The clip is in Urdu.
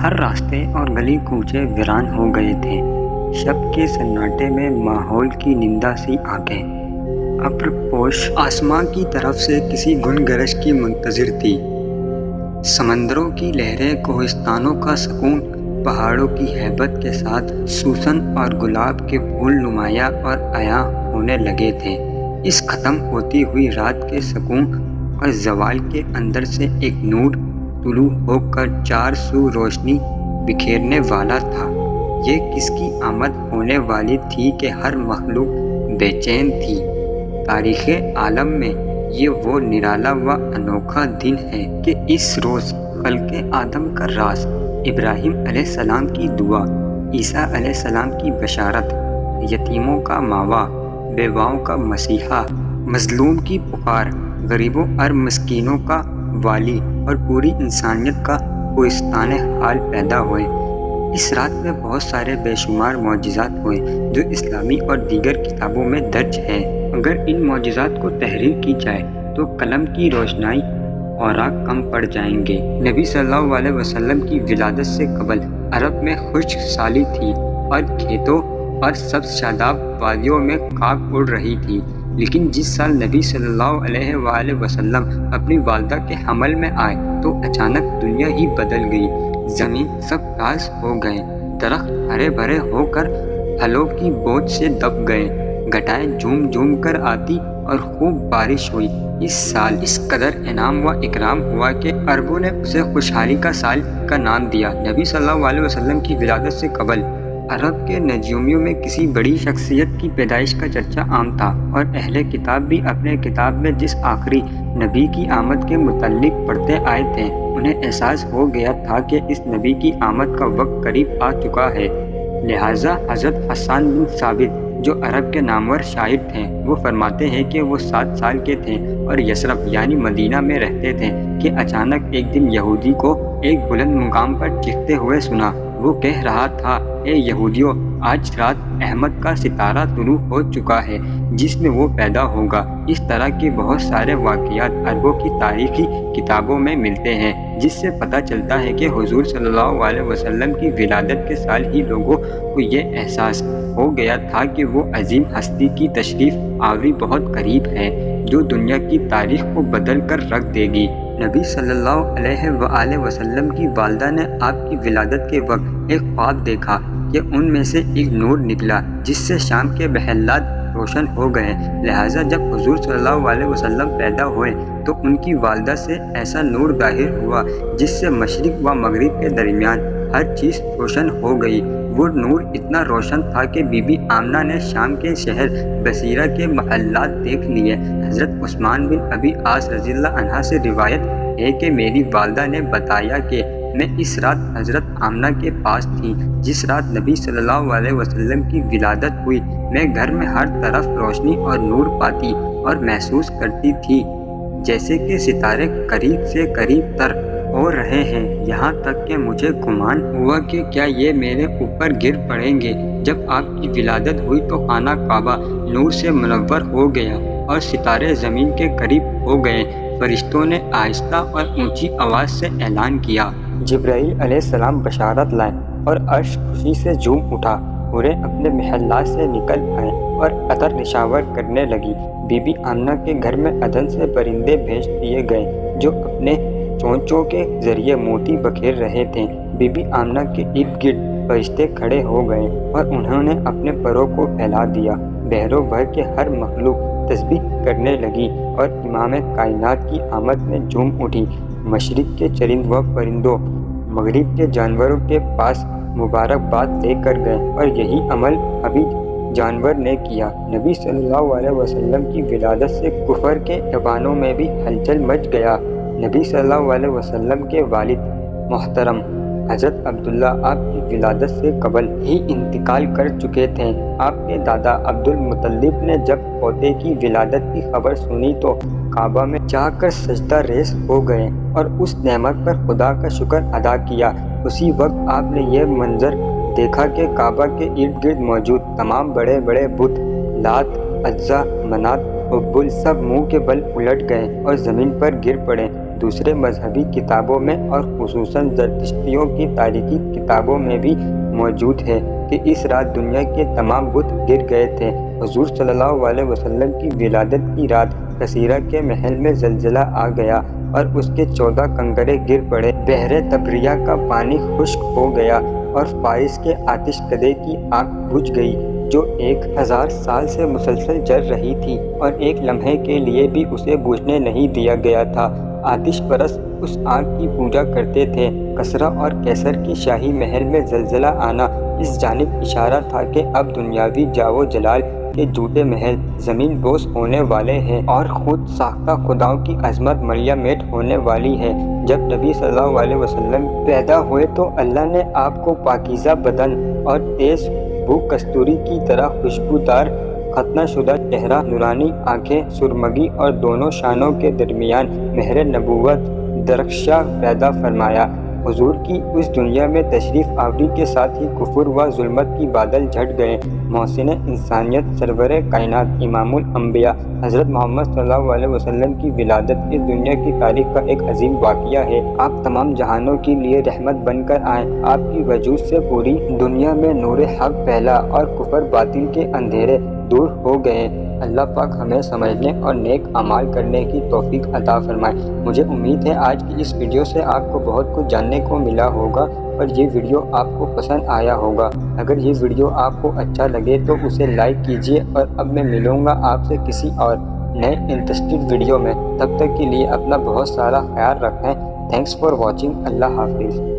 ہر راستے اور گلی کوچے ویران ہو گئے تھے۔ شب کے سناٹے میں ماحول کی نندا سی آنکھیں ابر پوش آسماں کی طرف سے کسی گن گرج کی منتظر تھی۔ سمندروں کی لہریں، کوہستانوں کا سکون پہاڑوں کی ہیبت کے ساتھ سوسن اور گلاب کے پھول نمایاں اور عیاں ہونے لگے تھے۔ اس ختم ہوتی ہوئی رات کے سکون اور زوال کے اندر سے ایک نور طلوع ہو کر چار سو روشنی بکھیرنے والا تھا۔ یہ کس کی آمد ہونے والی تھی کہ ہر مخلوق بے چین تھی۔ تاریخ عالم میں یہ وہ نرالا و انوکھا دن ہے کہ اس روز خلق آدم کا راز، ابراہیم علیہ السلام کی دعا، عیسیٰ علیہ السلام کی بشارت، یتیموں کا ماوا، بیواؤں کا مسیحا، مظلوم کی پکار، غریبوں اور مسکینوں کا والی اور پوری انسانیت کا کوہستان حال پیدا ہوئے۔ اس رات میں بہت سارے بے شمار معجزات ہوئے جو اسلامی اور دیگر کتابوں میں درج ہیں۔ اگر ان معجزات کو تحریر کی جائے تو قلم کی روشنائی اوراق کم پڑ جائیں گے۔ نبی صلی اللہ علیہ وسلم کی ولادت سے قبل عرب میں خشک سالی تھی اور کھیتوں اور سبز شاداب وادیوں میں کاگ اڑ رہی تھی، لیکن جس سال نبی صلی اللہ علیہ وآلہ وسلم اپنی والدہ کے حمل میں آئے تو اچانک دنیا ہی بدل گئی۔ زمین سب گھاس ہو گئے، درخت ہرے بھرے ہو کر پھلوں کی بوجھ سے دب گئے، گھٹائیں جھوم جھوم کر آتی اور خوب بارش ہوئی۔ اس سال اس قدر انعام و اکرام ہوا کہ عربوں نے اسے خوشحالی کا سال کا نام دیا۔ نبی صلی اللہ علیہ وسلم کی ولادت سے قبل عرب کے نجومیوں میں کسی بڑی شخصیت کی پیدائش کا چرچا عام تھا، اور اہل کتاب بھی اپنے کتاب میں جس آخری نبی کی آمد کے متعلق پڑھتے آئے تھے، انہیں احساس ہو گیا تھا کہ اس نبی کی آمد کا وقت قریب آ چکا ہے۔ لہٰذا حضرت حسان بن ثابت جو عرب کے نامور شاعر تھے، وہ فرماتے ہیں کہ وہ 7 سال کے تھے اور یثرب یعنی مدینہ میں رہتے تھے کہ اچانک ایک دن یہودی کو ایک بلند مقام پر چیختے ہوئے سنا۔ وہ کہہ رہا تھا، اے یہودیوں، آج رات احمد کا ستارہ طلوع ہو چکا ہے جس میں وہ پیدا ہوگا۔ اس طرح کے بہت سارے واقعات عربوں کی تاریخی کتابوں میں ملتے ہیں، جس سے پتہ چلتا ہے کہ حضور صلی اللہ علیہ وسلم کی ولادت کے سال ہی لوگوں کو یہ احساس ہو گیا تھا کہ وہ عظیم ہستی کی تشریف آوری بہت قریب ہے جو دنیا کی تاریخ کو بدل کر رکھ دے گی۔ نبی صلی اللہ علیہ وآلہ وسلم کی والدہ نے آپ کی ولادت کے وقت ایک خواب دیکھا کہ ان میں سے ایک نور نکلا جس سے شام کے محلات روشن ہو گئے۔ لہٰذا جب حضور صلی اللہ علیہ وسلم پیدا ہوئے تو ان کی والدہ سے ایسا نور ظاہر ہوا جس سے مشرق و مغرب کے درمیان ہر چیز روشن ہو گئی۔ وہ نور اتنا روشن تھا کہ بی بی آمنہ نے شام کے شہر بصیرہ کے محلات دیکھ لیے۔ حضرت عثمان بن ابی عاص رضی اللہ عنہ سے روایت ہے کہ میری والدہ نے بتایا کہ میں اس رات حضرت آمنہ کے پاس تھی جس رات نبی صلی اللہ علیہ وسلم کی ولادت ہوئی۔ میں گھر میں ہر طرف روشنی اور نور پاتی اور محسوس کرتی تھی جیسے کہ ستارے قریب سے قریب تر ہو رہے ہیں، یہاں تک کہ مجھے گمان ہوا کہ کیا یہ میرے اوپر گر پڑیں گے۔ جب آپ کی ولادت ہوئی تو خانہ کعبہ نور سے منور ہو گیا اور ستارے زمین کے قریب ہو گئے۔ فرشتوں نے آہستہ اور اونچی آواز سے اعلان کیا، جبرائیل علیہ السلام بشارت لائیں، اور عرش خوشی سے جھوم اٹھا۔ حوریں اپنے محلات سے نکل آئیں اور عطر نشاور کرنے لگی۔ بی بی آمنہ کے گھر میں عدن سے پرندے بھیج دیے گئے جو اپنے چونچوں کے ذریعے موتی بکھیر رہے تھے۔ بی بی آمنہ کے ارد گرد فرشتے کھڑے ہو گئے اور انہوں نے اپنے پروں کو پھیلا دیا۔ بحروں بھر کے ہر مخلوق تسبیح کرنے لگی اور امام کائنات کی آمد میں جھوم اٹھی۔ مشرق کے چرند و پرندوں مغرب کے جانوروں کے پاس مبارکباد لے کر گئے، اور یہی عمل ابھی جانور نے کیا۔ نبی صلی اللہ علیہ وسلم کی ولادت سے کفر کے ایوانوں میں بھی ہلچل مچ گیا۔ نبی صلی اللہ علیہ وسلم کے والد محترم حضرت عبداللہ آپ کی ولادت سے قبل ہی انتقال کر چکے تھے۔ آپ کے دادا عبد المطلب نے جب پوتے کی ولادت کی خبر سنی تو کعبہ میں جا کر سجدہ ریز ہو گئے اور اس نعمت پر خدا کا شکر ادا کیا۔ اسی وقت آپ نے یہ منظر دیکھا کہ کعبہ کے ارد گرد موجود تمام بڑے بڑے بت، لات، عزا، منات، حبل، سب منہ کے بل الٹ گئے اور زمین پر گر پڑے۔ دوسرے مذہبی کتابوں میں اور خصوصاً زرتشتیوں کی تاریخی کتابوں میں بھی موجود ہے کہ اس رات دنیا کے تمام بت گر گئے تھے۔ حضور صلی اللہ علیہ وسلم کی ولادت کی رات کثیرہ کے محل میں زلزلہ آ گیا اور اس کے 14 کنکرے گر پڑے۔ بحر تبریہ کا پانی خشک ہو گیا اور فارس کے آتش کدے کی آگ بجھ گئی جو 1000 سال سے مسلسل جل رہی تھی اور ایک لمحے کے لیے بھی اسے بجھنے نہیں دیا گیا تھا۔ آتش پرست اس آگ کی پوجا کرتے تھے۔ کسریٰ اور قیصر کی شاہی محل میں زلزلہ آنا اس جانب اشارہ تھا کہ اب دنیاوی جاو جلال کے جھوٹے محل زمین بوس ہونے والے ہیں اور خود ساختہ خداؤں کی عظمت مریا میٹ ہونے والی ہے۔ جب نبی صلی اللہ علیہ وسلم پیدا ہوئے تو اللہ نے آپ کو پاکیزہ بدن اور تیز بو کستوری کی طرح خوشبودار ختنہ شدہ چہرہ، نورانی آنکھیں، سرمگی اور دونوں شانوں کے درمیان مہر نبوت درخشاں پیدا فرمایا۔ حضور کی اس دنیا میں تشریف آوری کے ساتھ ہی کفر و ظلمت کی بادل جھٹ گئے۔ محسن انسانیت، سرور کائنات، امام الانبیاء حضرت محمد صلی اللہ علیہ وسلم کی ولادت اس دنیا کی تاریخ کا ایک عظیم واقعہ ہے۔ آپ تمام جہانوں کے لیے رحمت بن کر آئے۔ آپ کی وجود سے پوری دنیا میں نور حق پھیلا اور کفر باطل کے اندھیرے دور ہو گئے۔ اللہ پاک ہمیں سمجھنے اور نیک اعمال کرنے کی توفیق عطا فرمائے۔ مجھے امید ہے آج کی اس ویڈیو سے آپ کو بہت کچھ جاننے کو ملا ہوگا اور یہ ویڈیو آپ کو پسند آیا ہوگا۔ اگر یہ ویڈیو آپ کو اچھا لگے تو اسے لائک کیجیے اور اب میں ملوں گا آپ سے کسی اور نئے انٹرسٹڈ ویڈیو میں۔ تب تک کے لیے اپنا بہت سارا خیال رکھیں۔ Thanks for watching. اللہ حافظ۔